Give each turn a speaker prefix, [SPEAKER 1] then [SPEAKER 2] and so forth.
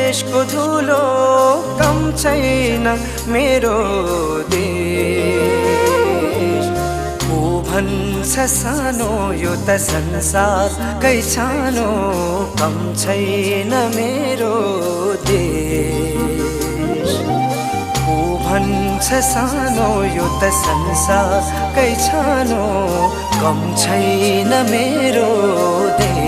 [SPEAKER 1] देशको धुलो कम छैन मेरो देश। को भन्छ सानो यो त संसारकै सानो कम छैन मेरो देश। को भन्छ सानो यो त संसारकै सानो कम छैन मेरो देश।